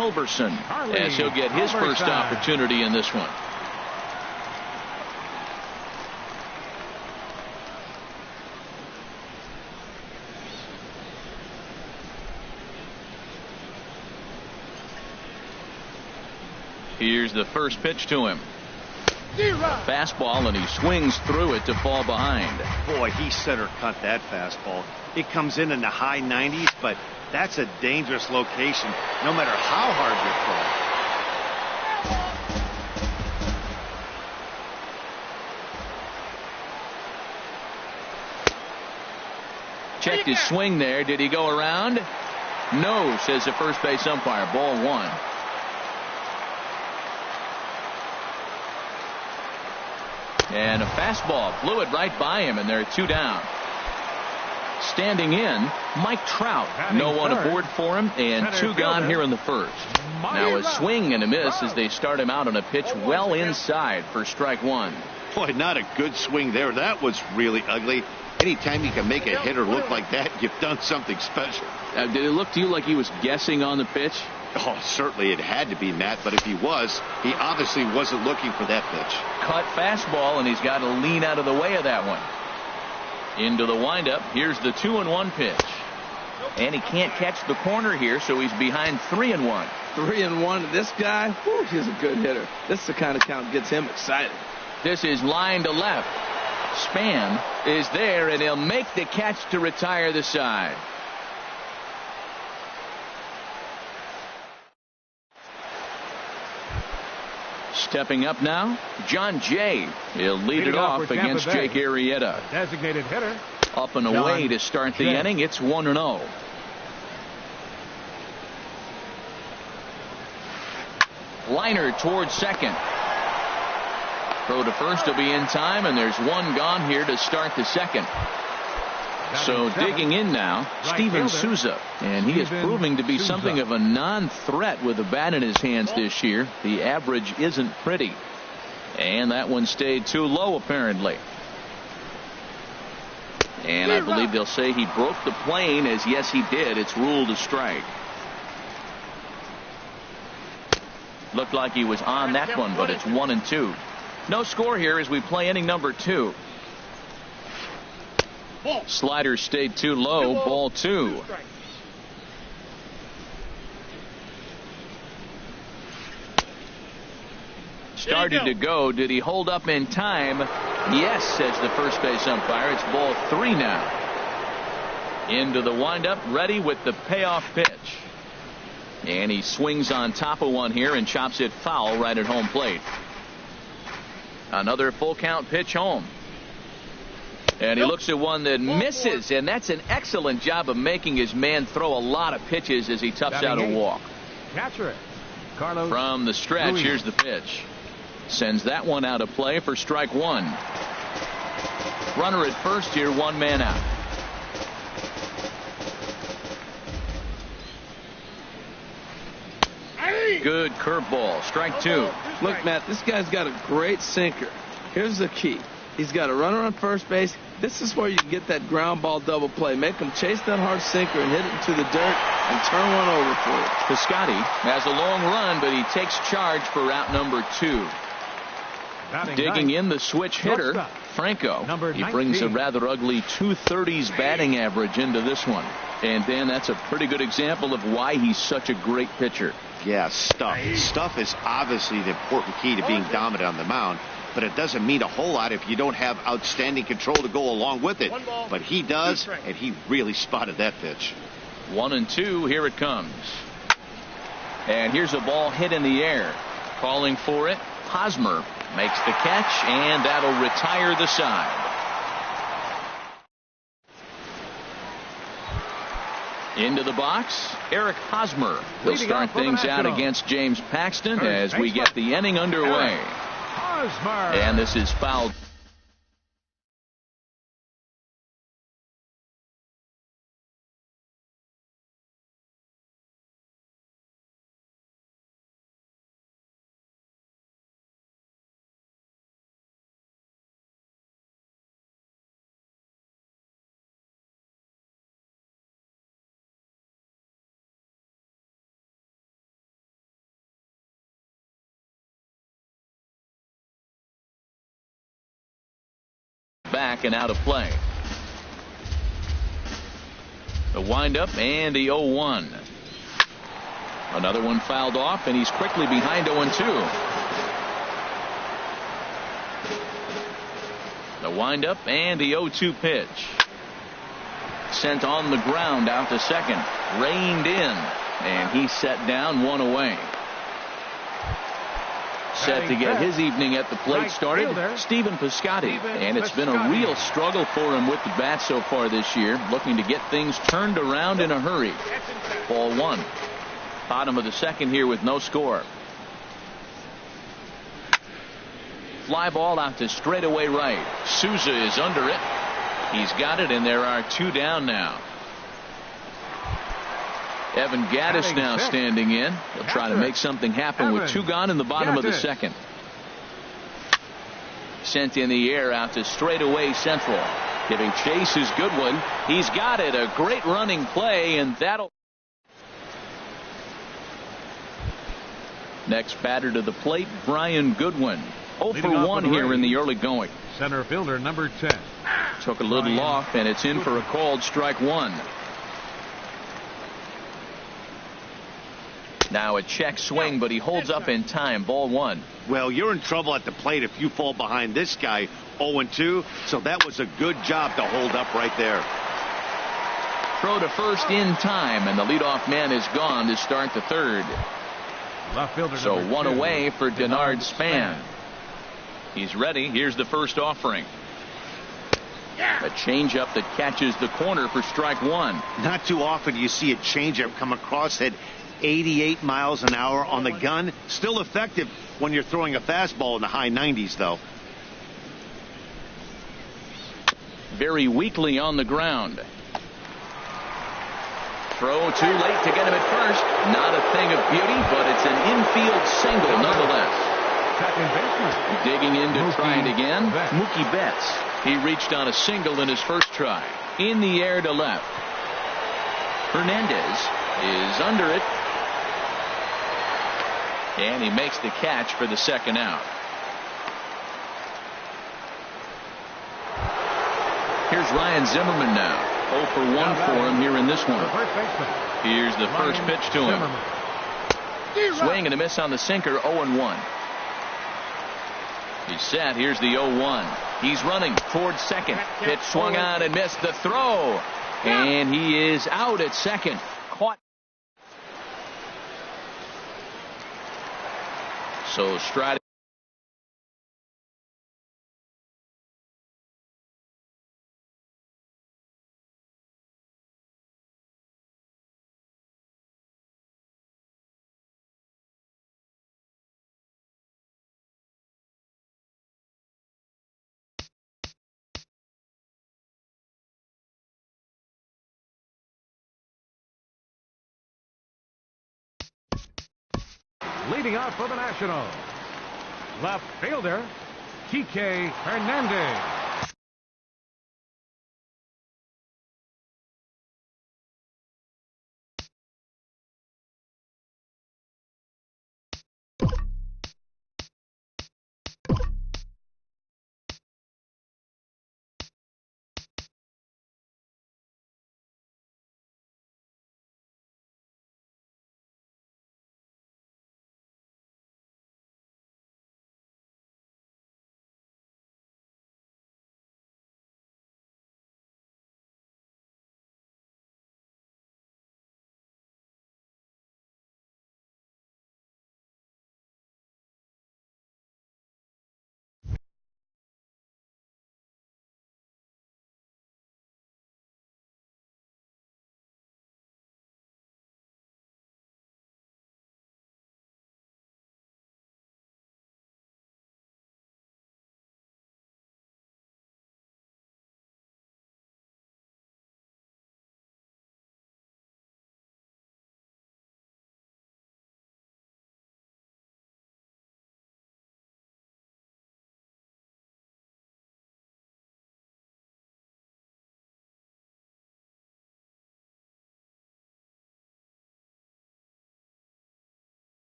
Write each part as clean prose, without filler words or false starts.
Culberson, as he'll get his first opportunity in this one. Here's the first pitch to him. Fastball, and he swings through it to fall behind. Boy, he center cut that fastball. It comes in the high 90s, but that's a dangerous location no matter how hard you throw. Checked his swing there. Did he go around? No, says the first base umpire. Ball one. And a fastball flew it right by him, and they're 2 down. Standing in, Mike Trout. No one aboard for him, and 2 gone here in the first. Now a swing and a miss as they start him out on a pitch well inside for strike 1. Boy, not a good swing there. That was really ugly. Anytime you can make a hitter look like that, you've done something special. Did it look to you like he was guessing on the pitch? Oh, certainly it had to be, Matt, but if he was, he obviously wasn't looking for that pitch. Cut fastball, and he's got to lean out of the way of that one. Into the windup. Here's the 2-1 pitch. And he can't catch the corner here, so he's behind 3-1. 3-1. This guy, whew, he's a good hitter. This is the kind of count gets him excited. This is line to left. Span is there, and he'll make the catch to retire the side. Stepping up now, John Jay. He'll lead it off against Jake Arrieta. Designated hitter. Up and away to start the inning. It's 1-0. Liner towards second. Throw to first will be in time, and there's 1 gone here to start the second. So digging in now, Steven Souza, and he is proving to be something of a non-threat with the bat in his hands this year. The average isn't pretty, and that one stayed too low apparently. And I believe they'll say he broke the plane, as yes he did. It's ruled a strike. Looked like he was on that one, but it's 1-2. No score here as we play inning number 2. Slider stayed too low. Ball 2. Started to go. Did he hold up in time? Yes, says the first base umpire. It's ball 3 now. Into the windup, ready with the payoff pitch. And he swings on top of one here and chops it foul right at home plate. Another full count pitch home. And he looks at one that misses, and that's an excellent job of making his man throw a lot of pitches as he toughs out a walk. From the stretch, here's the pitch. Sends that one out of play for strike 1. Runner at first here, 1 man out. Good curveball. Strike 2. Look, Matt, this guy's got a great sinker. Here's the key. He's got a runner on first base. This is where you get that ground ball double play. Make him chase that hard sinker and hit it into the dirt and turn one over for you. Piscotty has a long run, but he takes charge for route number 2. Digging in the switch hitter, Franco. He brings a rather ugly 230s batting average into this one. And Dan, that's a pretty good example of why he's such a great pitcher. Yeah, stuff. Stuff is obviously the important key to being dominant on the mound. But it doesn't mean a whole lot if you don't have outstanding control to go along with it. But he does, and he really spotted that pitch. 1-2. Here it comes. And here's a ball hit in the air. Calling for it. Hosmer makes the catch, and that'll retire the side. Into the box, Eric Hosmer. He'll start things out against James Paxton as we get the inning underway. And this is fouled. back and out of play. The windup and the 0-1. Another one fouled off, and he's quickly behind 0-2. The windup and the 0-2 pitch. Sent on the ground out to second. Reined in, and he's set down, one away. Set to get his evening at the plate started, Stephen Piscotty. And it's been a real struggle for him with the bat so far this year, looking to get things turned around in a hurry. Ball one. Bottom of the second here with no score. Fly ball out to straightaway right. Souza is under it. He's got it, and there are two down now. Evan Gattis now standing in. He'll try to make something happen with two gone in the bottom of the second. Sent in the air out to straightaway central. Giving chase is Goodwin. He's got it. A great running play, and that'll. Next batter to the plate, Brian Goodwin. 0 for 1 here in the early going. Center fielder number 10. Took a little off, and it's in for a called strike one. Now a check swing, but he holds up in time. Ball one. Well, you're in trouble at the plate if you fall behind this guy 0-2. So that was a good job to hold up right there. Throw to first in time, and the leadoff man is gone to start the third. Left fielder so one 2, away for Denard Span. He's ready. Here's the first offering. A changeup that catches the corner for strike one. Not too often you see a changeup come across at 88 miles an hour on the gun. Still effective when you're throwing a fastball in the high 90s, though. Very weakly on the ground. Throw too late to get him at first. Not a thing of beauty, but it's an infield single nonetheless. Digging in to try it again, Mookie Betts. He reached on a single in his first try. In the air to left. Hernandez is under it. And he makes the catch for the second out. Here's Ryan Zimmerman now. 0 for 1 for him here in this one. Here's the first pitch to him. Swing and a miss on the sinker. 0-1. He's set. Here's the 0-1. He's running towards second. Pitch swung on and missed the throw. And he is out at second. Caught. So Strider. Leading off for the Nationals, left fielder Kike Hernandez.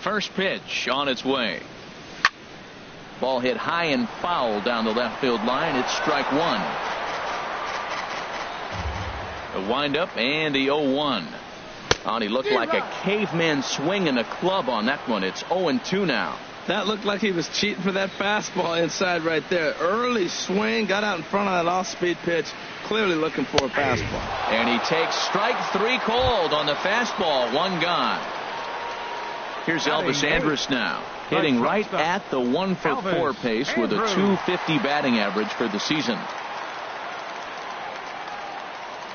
First pitch on its way. Ball hit high and foul down the left field line. It's strike one. A windup and the 0-1. He looked like a caveman swinging a club on that one. It's 0-2 now. That looked like he was cheating for that fastball inside right there. Early swing, got out in front of that off-speed pitch, clearly looking for a fastball. And he takes strike three called on the fastball. One gone. Here's Elvis Andrus now, hitting right at the 1-for-4 pace with a .250 batting average for the season.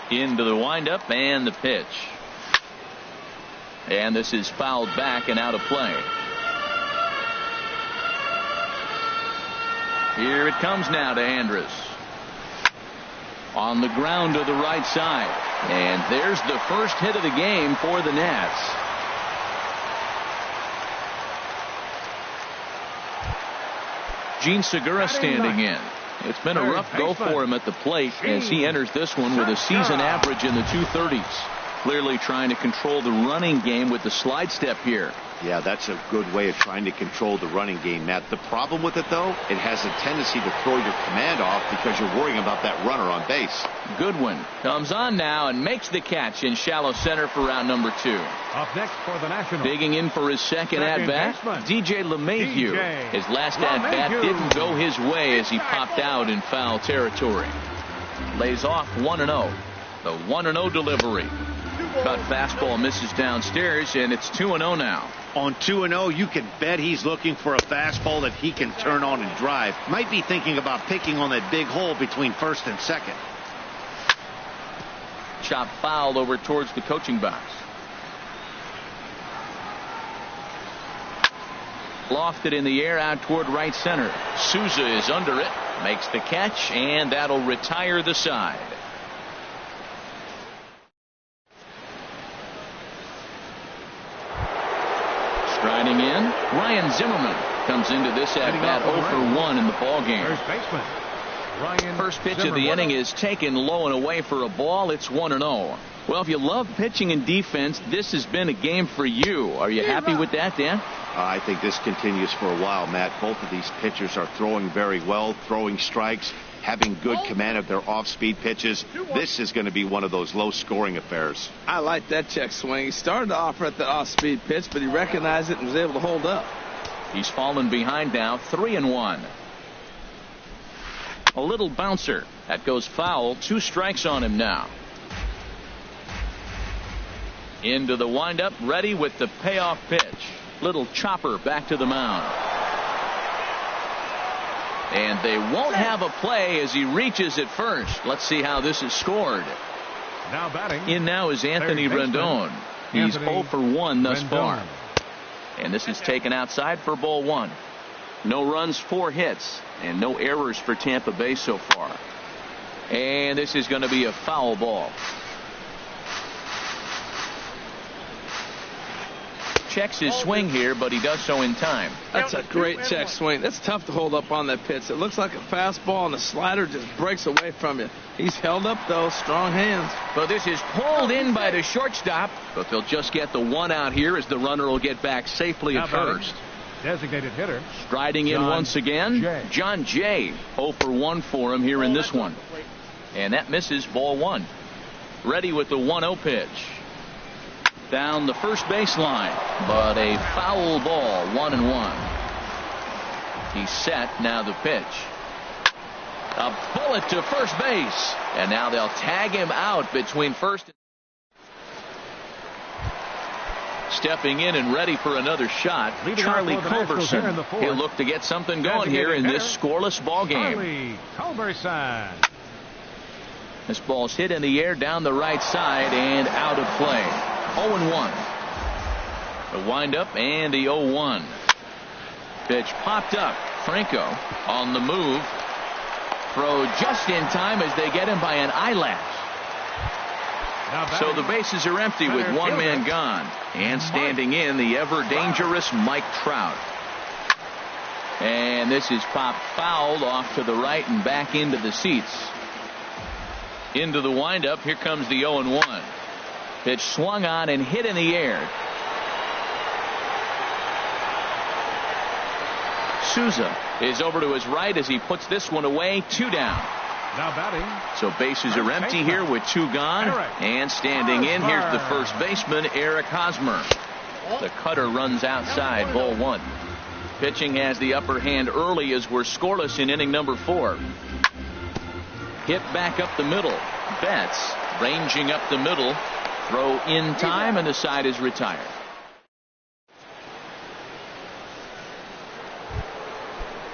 Into the windup and the pitch. And this is fouled back and out of play. Here it comes now to Andrus. On the ground to the right side. And there's the first hit of the game for the Nats. Gene Segura standing in. It's been a rough go for him at the plate as he enters this one with a season average in the 230s. Clearly trying to control the running game with the slide step here. Yeah, that's a good way of trying to control the running game, Matt. The problem with it, though, it has a tendency to throw your command off because you're worrying about that runner on base. Goodwin comes on now and makes the catch in shallow center for round number 2. Up next for the Nationals. Digging in for his second at-bat, DJ LeMahieu. His last at-bat didn't go his way as he popped out in foul territory. Lays off 1-0. The 1-0 delivery. Cut fastball misses downstairs, and it's 2-0 now. On 2-0, you can bet he's looking for a fastball that he can turn on and drive. Might be thinking about picking on that big hole between first and second. Chop foul over towards the coaching box. Lofted in the air out toward right center. Souza is under it, makes the catch, and that'll retire the side. Striding in, Ryan Zimmerman comes into this at-bat 0-for-1 in the ballgame. First baseman, Ryan First pitch Zimmerman. of the inning is taken low and away for a ball. It's 1-0. Well, if you love pitching and defense, this has been a game for you. Are you happy with that, Dan? I think this continues for a while, Matt. Both of these pitchers are throwing very well, throwing strikes, having good command of their off-speed pitches. This is going to be one of those low-scoring affairs. I like that check swing. He started to offer at the off-speed pitch, but he recognized it and was able to hold up. He's fallen behind now, 3-1. A little bouncer. That goes foul. 2 strikes on him now. Into the windup, ready with the payoff pitch. Little chopper back to the mound. And they won't have a play as he reaches at first. Let's see how this is scored. Now batting. In now is Anthony Rendon. He's 0-for-1 thus far. And this is taken outside for ball 1. No runs, 4 hits, and no errors for Tampa Bay so far. And this is going to be a foul ball. Checks his swing here, but he does so in time. That's a great check swing. That's tough to hold up on that pitch. It looks like a fastball, and the slider just breaks away from you. He's held up, though. Strong hands. But this is pulled in by the shortstop, but they'll just get the 1 out here as the runner will get back safely at first. Designated hitter. Striding in once again, John Jay. 0-for-1 for him here in this one. And that misses ball 1. Ready with the 1-0 pitch. Down the first baseline, but a foul ball, 1-1. He's set, now the pitch. A bullet to first base, and now they'll tag him out between first and stepping in and ready for another shot, Charlie Culberson. He'll look to get something going here in this scoreless ball game. Culberson. This ball's hit in the air down the right side and out of play. 0-1. The windup and the 0-1. Pitch popped up. Franco on the move. Throw just in time as they get him by an eyelash. So the bases are empty with 1 man gone. And standing in, the ever-dangerous Mike Trout. And this is popped foul off to the right and back into the seats. Into the windup. Here comes the 0-1. Pitch swung on and hit in the air. Souza is over to his right as he puts this one away. 2 down. Now batting. So bases are empty here with 2 gone. And standing in, here's the first baseman, Eric Hosmer. The cutter runs outside, ball 1. Pitching has the upper hand early as we're scoreless in inning number 4. Hit back up the middle. Betts ranging up the middle. Throw in time, and the side is retired.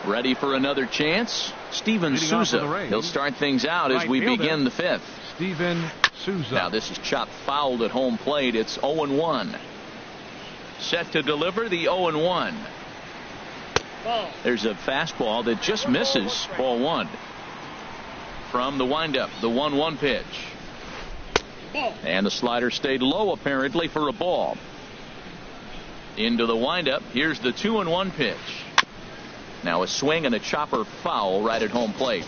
Ready for another chance? Steven Souza. He'll start things out as we begin the 5th. Steven Souza. Now this is chopped fouled at home plate. It's 0-1. Set to deliver the 0-1. There's a fastball that just misses. Ball 1. From the windup, the 1-1 pitch. And the slider stayed low apparently for a ball. Into the windup. Here's the 2-1 pitch. Now a swing and a chopper foul right at home plate.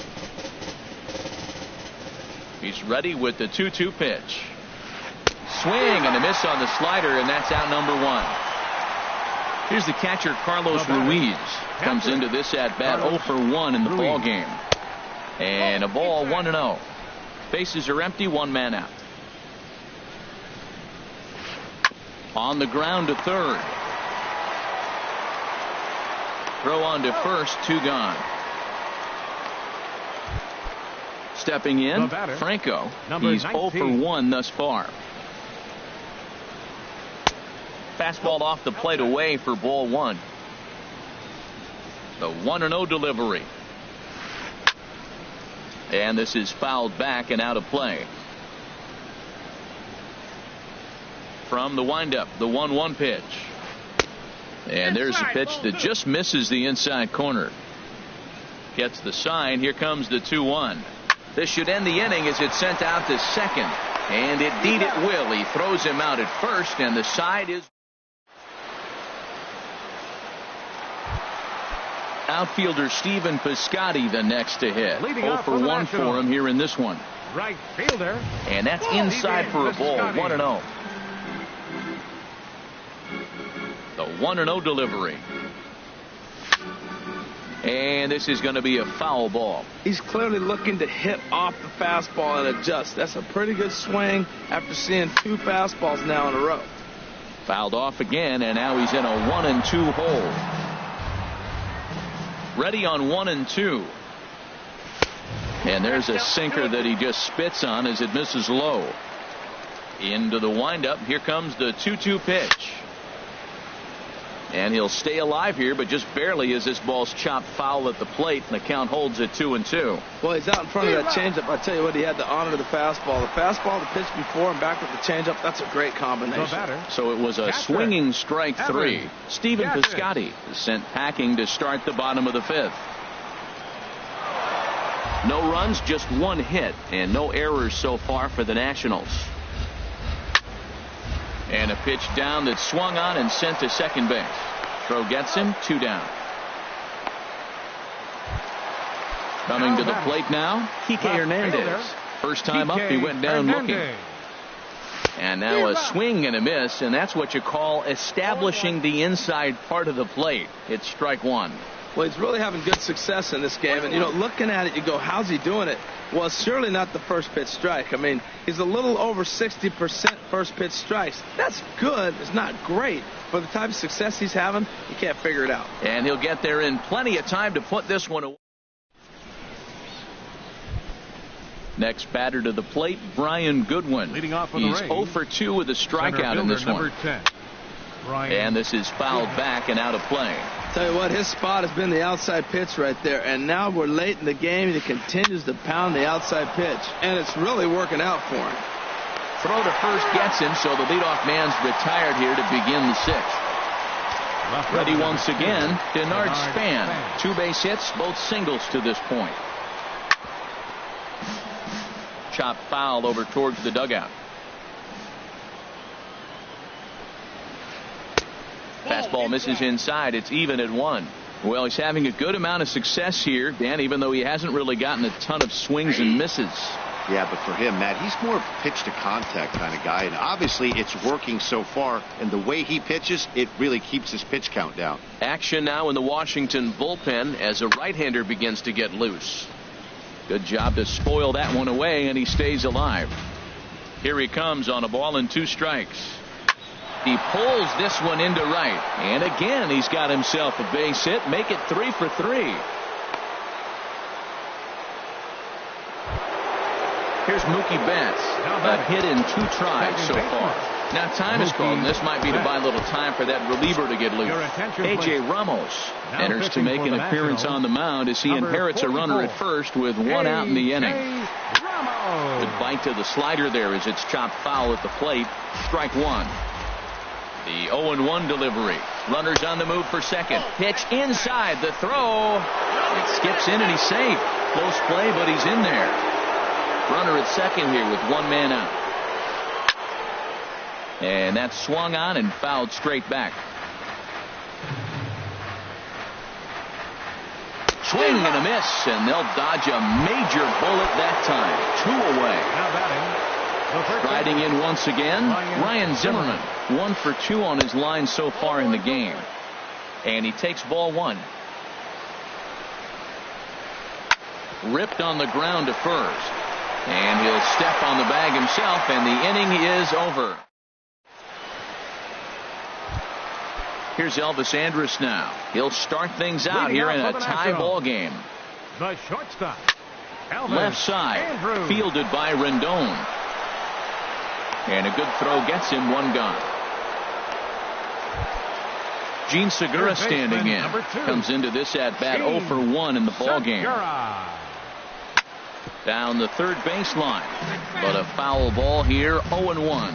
He's ready with the 2-2 pitch. Swing and a miss on the slider, and that's out number 1. Here's the catcher, Carlos Ruiz. Comes into this at bat 0 for 1 in the ball game. And a ball 1-0. Bases are empty, 1 man out. On the ground to third. Throw on to first, 2 gone. Stepping in, Franco. He's 0 for 1 thus far. Fastball off the plate away for ball 1. The 1-0 delivery. And this is fouled back and out of play. From the windup, the 1-1 pitch. And there's a pitch that just misses the inside corner. Gets the sign. Here comes the 2-1. This should end the inning as it's sent out to second. And indeed it will. He throws him out at first, and the side is. Outfielder Stephen Piscotty the next to hit. 0 for 1 for him here in this one. Right fielder. And that's inside for a ball. 1-0. The 1-0 delivery. And this is going to be a foul ball. He's clearly looking to hit off the fastball and adjust. That's a pretty good swing after seeing 2 fastballs now in a row. Fouled off again, and now he's in a 1-2 hole. Ready on 1-2. And there's a sinker that he just spits on as it misses low. Into the windup. Here comes the 2-2 pitch. And he'll stay alive here, but just barely as this ball's chopped foul at the plate, and the count holds at 2-2. Well, he's out in front of that changeup. I tell you what, he had to honor the fastball. The fastball, the pitch before, and back with the changeup. That's a great combination. So it was a swinging strike 3. Stephen Piscotty is sent packing to start the bottom of the 5th. No runs, just 1 hit, and no errors so far for the Nationals. And a pitch down that's swung on and sent to second base. Throw gets him, 2 down. Coming to the plate now, Kike Hernandez. First time up, he went down looking. And now a swing and a miss, and that's what you call establishing the inside part of the plate. It's strike 1. Well, he's really having good success in this game. And, you know, looking at it, you go, how's he doing it? Well, it's surely not the first pitch strike. I mean, he's a little over 60% first pitch strikes. That's good. It's not great. For the type of success he's having, you can't figure it out. And he'll get there in plenty of time to put this one away. Next batter to the plate, Brian Goodwin. Leading off for He's the 0 for 2 with a strikeout in this one. 10, and this is fouled back and out of play. Tell you what, his spot has been the outside pitch right there, and now we're late in the game, and he continues to pound the outside pitch, and it's really working out for him. Throw to first gets him, so the leadoff man's retired here to begin the 6th. Ready once again, Denard Span. 2 base hits, both singles to this point. Chop foul over towards the dugout. Fastball misses inside. It's even at 1. Well, he's having a good amount of success here, Dan, even though he hasn't really gotten a ton of swings and misses. Yeah, but for him, Matt, he's more of a pitch to contact kind of guy, and obviously it's working so far, and the way he pitches, it really keeps his pitch count down. Action now in the Washington bullpen as a right-hander begins to get loose. Good job to spoil that one away, and he stays alive. Here he comes on a ball and 2 strikes. He pulls this one into right, and again he's got himself a base hit. Make it 3 for 3. Here's Mookie Betts. A hit in 2 tries so far. Now time is called, and this might be to buy a little time for that reliever to get loose. A.J. Ramos enters to make an appearance on the mound as he inherits a runner at first with 1 out in the inning. Good bite to the slider there as it's chopped foul at the plate. Strike 1. The 0-1 delivery. Runners on the move for second. Pitch inside. The throw. It skips in and he's safe. Close play, but he's in there. Runner at second here with 1 man out. And that's swung on and fouled straight back. Swing and a miss, and they'll dodge a major bullet that time. 2 away. Riding in once again, Ryan Zimmerman. 1 for 2 on his line so far in the game. And he takes ball 1. Ripped on the ground to first. And he'll step on the bag himself, and the inning is over. Here's Elvis Andrus now. He'll start things out here in a tie ball game. The shortstop, Elvis left side, Andrus. Fielded by Rendon. And a good throw gets him 1 gone. Gene Segura standing in. Comes into this at bat 0 for 1 in the ball game. Down the third baseline, but a foul ball here. 0-1.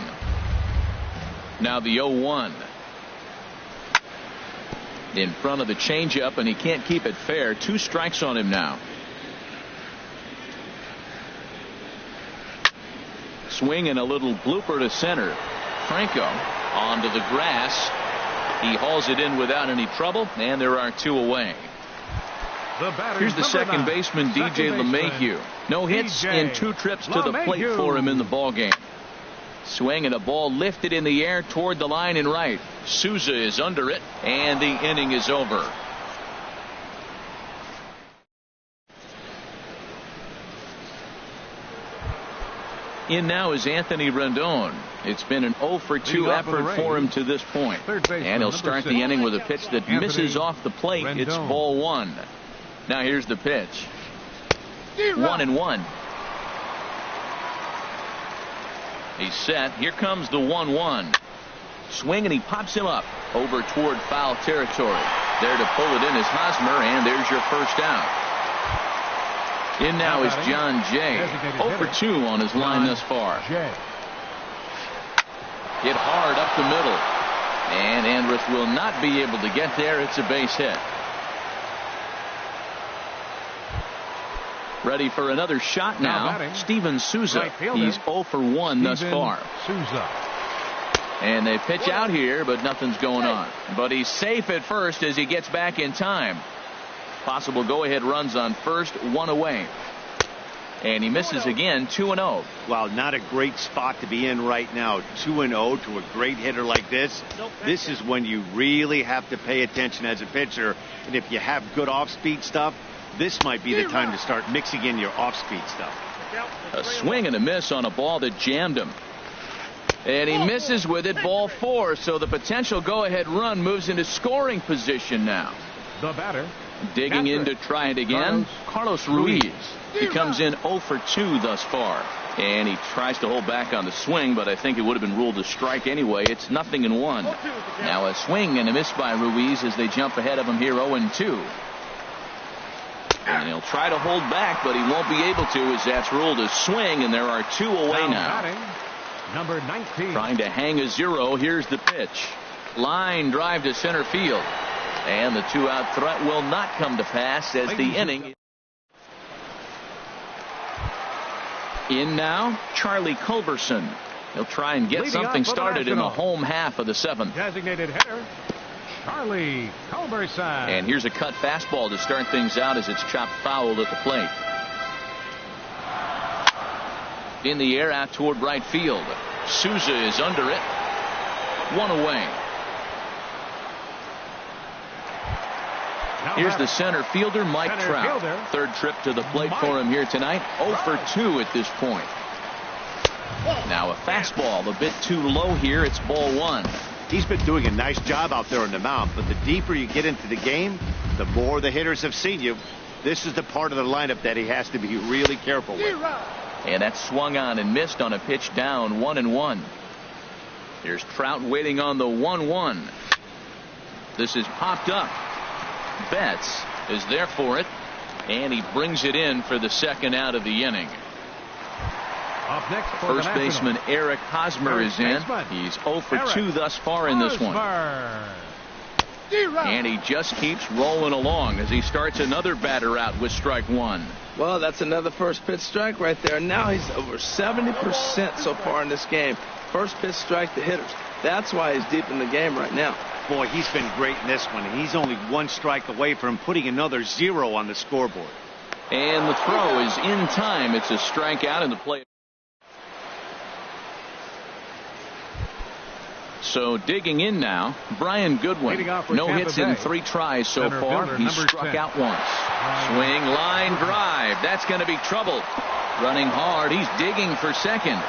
Now the 0-1 in front of the changeup, and he can't keep it fair. 2 strikes on him now. Swing and a little blooper to center. Franco onto the grass. He hauls it in without any trouble, and there are 2 away. Here's the second baseman, DJ LeMahieu. No hits in 2 trips to the plate for him in the ballgame. Swing and a ball lifted in the air toward the line and right. Souza is under it, and the inning is over. In now is Anthony Rendon. It's been an 0 for 2 effort for him to this point. And he'll start the inning with a pitch that misses off the plate. It's ball 1. Now here's the pitch. 1-1. He's set. Here comes the 1-1. Swing, and he pops him up over toward foul territory. There to pull it in is Hosmer, and there's your first out. In now is John Jay. 0 for 2 on his line thus far. Hit hard up the middle. And Andrus will not be able to get there. It's a base hit. Ready for another shot now. Steven Souza. He's 0 for 1 thus far. And they pitch out here, but nothing's going on. But he's safe at first as he gets back in time. Possible go-ahead runs on first, 1 away. And he misses again, 2-0. Well, not a great spot to be in right now. 2-0 to a great hitter like this. This is when you really have to pay attention as a pitcher. And if you have good off-speed stuff, this might be the time to start mixing in your off-speed stuff. A swing and a miss on a ball that jammed him. And he misses with it, ball 4. So the potential go-ahead run moves into scoring position now. The batter. Digging in to try it again. Carlos Ruiz. He comes in 0 for 2 thus far. And he tries to hold back on the swing, but I think it would have been ruled a strike anyway. It's 0-1. Now a swing and a miss by Ruiz as they jump ahead of him here 0-2. And he'll try to hold back, but he won't be able to as that's ruled a swing, and there are 2 away now. Number 19. Trying to hang a 0. Here's the pitch. Line drive to center field. And the 2-out threat will not come to pass as the inning. In now, Charlie Culberson. He'll try and get something started in the home half of the 7th. Designated hitter, Charlie Culberson. And here's a cut fastball to start things out as it's chopped foul at the plate. In the air out toward right field. Souza is under it. One away. Here's the center fielder, Mike Trout. Third trip to the plate for him here tonight. 0 for 2 at this point. Now a fastball a bit too low here. It's ball one. He's been doing a nice job out there on the mound, but the deeper you get into the game, the more the hitters have seen you. This is the part of the lineup that he has to be really careful with. And that's swung on and missed on a pitch down 1-1. Here's Trout waiting on the 1-1. This is popped up. Betts is there for it, and he brings it in for the second out of the inning. Up next for First baseman Eric Hosmer is in. He's 0 for 2 thus far in this one. And he just keeps rolling along as he starts another batter out with strike one. Well, that's another first pitch strike right there. Now he's over 70% so far in this game. First pitch strike to hitters. That's why he's deep in the game right now. Boy, he's been great in this one, and he's only one strike away from putting another 0 on the scoreboard. And the throw is in time. It's a strikeout in the play. So digging in now, Brian Goodwin. No hits in 3 tries so far. He's struck out once. Swing, line drive. That's going to be trouble. Running hard. He's digging for second.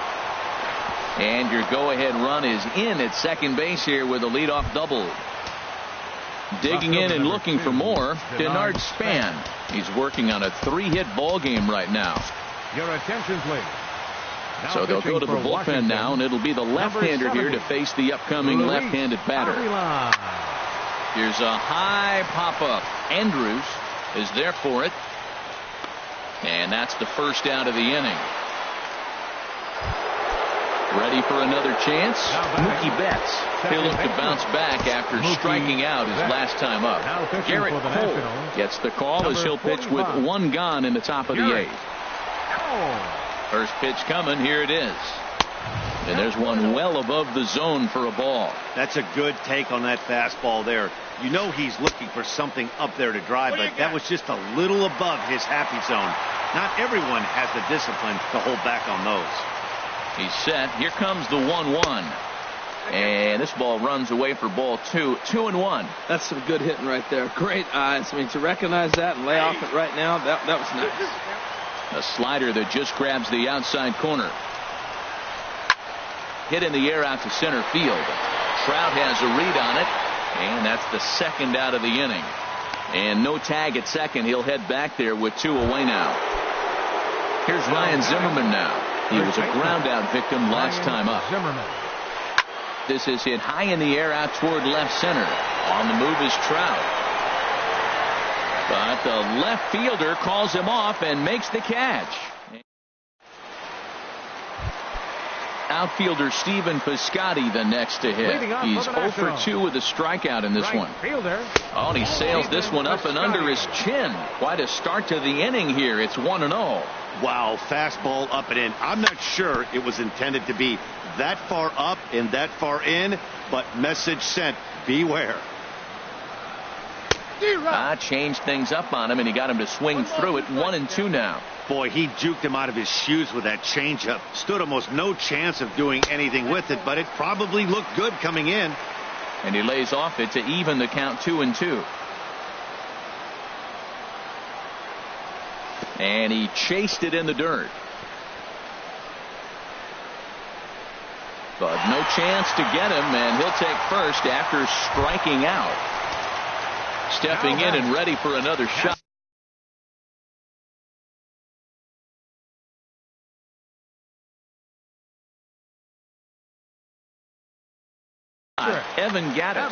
And your go-ahead run is in at second base here with a leadoff double. Digging in and looking for more, Denard Span. He's working on a 3-hit ball game right now. Your attention, please. So they'll go to the bullpen now, and it'll be the left-hander here to face the upcoming left-handed batter. Here's a high pop-up. Andrews is there for it. And that's the first out of the inning. Ready for another chance? Mookie Betts. He'll look to bounce back after striking out his last time up. Garrett Cole gets the call as he'll pitch with 1 gone in the top of the 8th. First pitch coming. Here it is. And there's one well above the zone for a ball. That's a good take on that fastball there. You know he's looking for something up there to drive, but that was just a little above his happy zone. Not everyone has the discipline to hold back on those. He's set. Here comes the 1-1. And this ball runs away for ball 2. 2-1. That's some good hitting right there. Great eyes. I mean, to recognize that and lay off it right now, that was nice. A slider that just grabs the outside corner. Hit in the air out to center field. Trout has a read on it. And that's the second out of the inning. And no tag at second. He'll head back there with 2 away now. Here's Ryan Zimmerman now. He was a ground out victim last time up. This is hit high in the air out toward left center. On the move is Trout. But the left fielder calls him off and makes the catch. Outfielder Stephen Piscotty the next to hit. He's 0 for 2 with a strikeout in this one. Oh, and he sails this one up and under his chin. Quite a start to the inning here. It's 1-0. Wow, fastball up and in. I'm not sure it was intended to be that far up and that far in, but message sent, beware. Changed things up on him, and he got him to swing through it. 1-2 now. Boy, he juked him out of his shoes with that changeup. Stood almost no chance of doing anything with it, but it probably looked good coming in. And he lays off it to even the count 2-2. And he chased it in the dirt. But no chance to get him, and he'll take first after striking out. Stepping in and ready for another shot. Evan Gattis.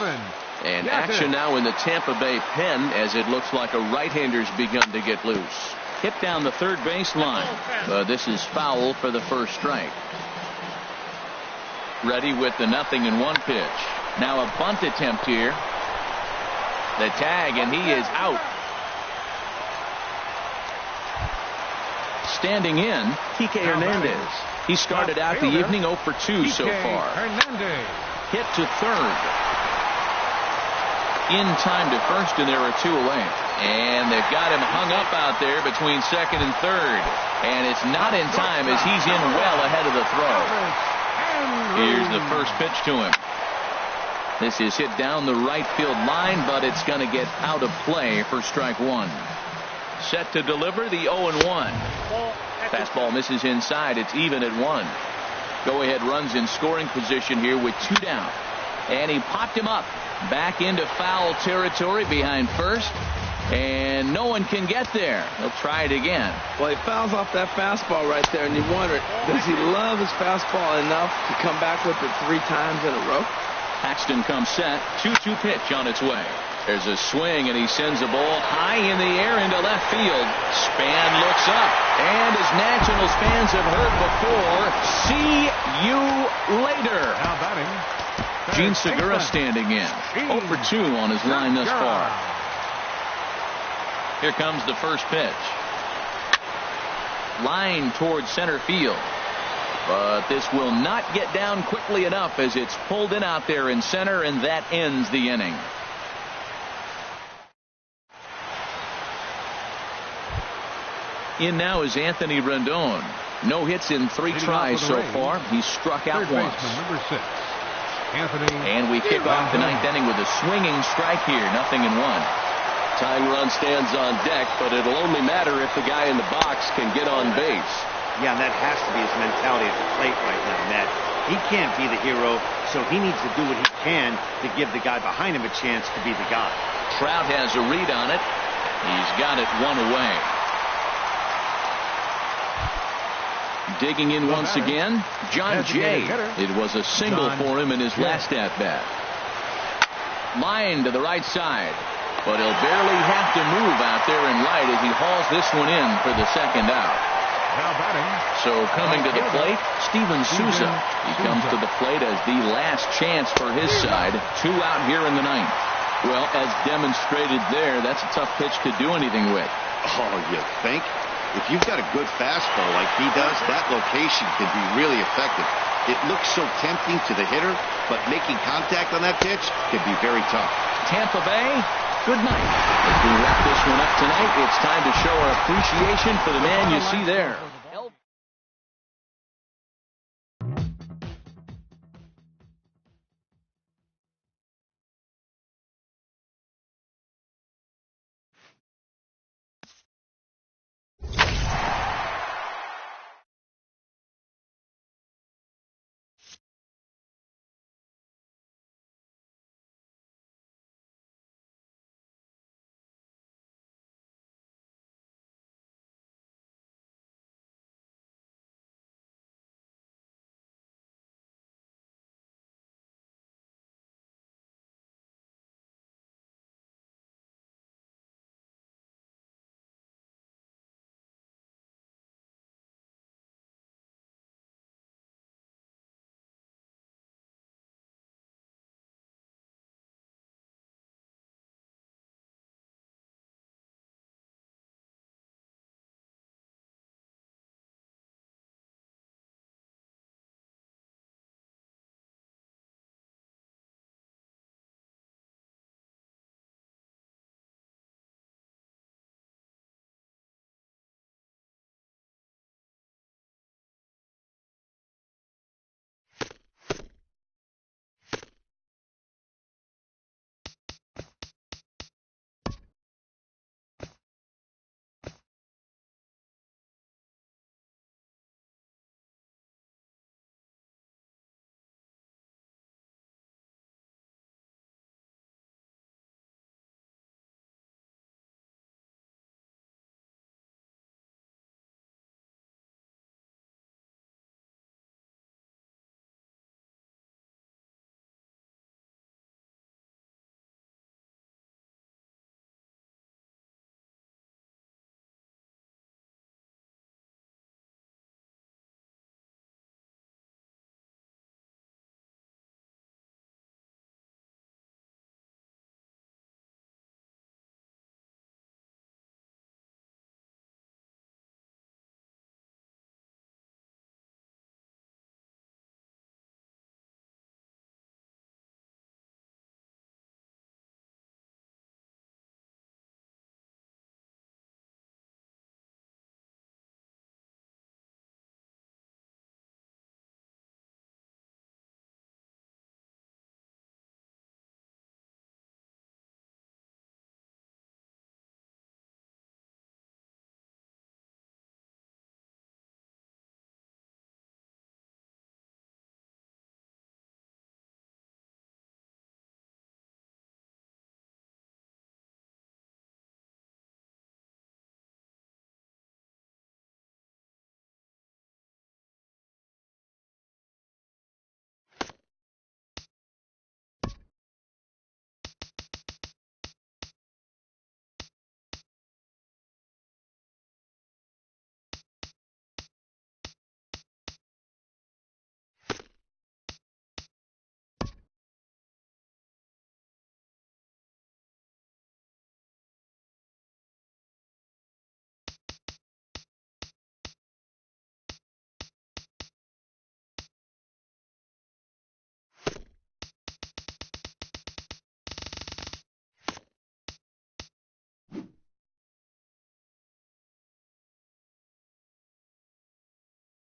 And action now in the Tampa Bay pen as it looks like a right-hander's begun to get loose. Hit down the third base line. This is foul for the first strike. Ready with the 0-1 pitch. Now a bunt attempt here. The tag, and he is out. Standing in, Kike Hernandez. He started out the evening 0 for 2 so far. Hit to third. in time to first, and there are 2 away. And they've got him hung up out there between second and third. And it's not in time as he's in well ahead of the throw. Here's the first pitch to him. This is hit down the right field line, but it's going to get out of play for strike 1. Set to deliver the 0-1. Fastball misses inside. It's even at 1. Go-ahead runs in scoring position here with 2 down. And he popped him up back into foul territory behind first. And no one can get there. He'll try it again. Well, he fouls off that fastball right there, and you wonder, does he love his fastball enough to come back with it 3 times in a row? Paxton comes set. 2-2 pitch on its way. There's a swing, and he sends a ball high in the air into left field. Span looks up, and as Nationals fans have heard before, see you later. Now batting, Gene Segura standing in. 0 for 2 on his line thus far. Here comes the first pitch. Line towards center field. But this will not get down quickly enough as it's pulled in out there in center, and that ends the inning. In now is Anthony Rendon. No hits in 3 tries so far. He's struck out once. Number 6, Anthony. And we kick off the 9th inning with a swinging strike here. 0-1. Tying run stands on deck, but it'll only matter if the guy in the box can get on base. Yeah, and that has to be his mentality at the plate right now, Matt. He can't be the hero, so he needs to do what he can to give the guy behind him a chance to be the guy. Trout has a read on it. He's got it 1 away. Digging in once again, John Jay. It was a single for him in his last at-bat. Line to the right side, but he'll barely have to move out there in right as he hauls this one in for the second out. Now batting. So coming to the plate, Steven Souza. He comes to the plate as the last chance for his side. 2 out here in the 9th. Well, as demonstrated there, that's a tough pitch to do anything with. Oh, you think? If you've got a good fastball like he does, that location can be really effective. It looks so tempting to the hitter, but making contact on that pitch can be very tough. Tampa Bay, good night. As we wrap this one up tonight, it's time to show our appreciation for the man you see there.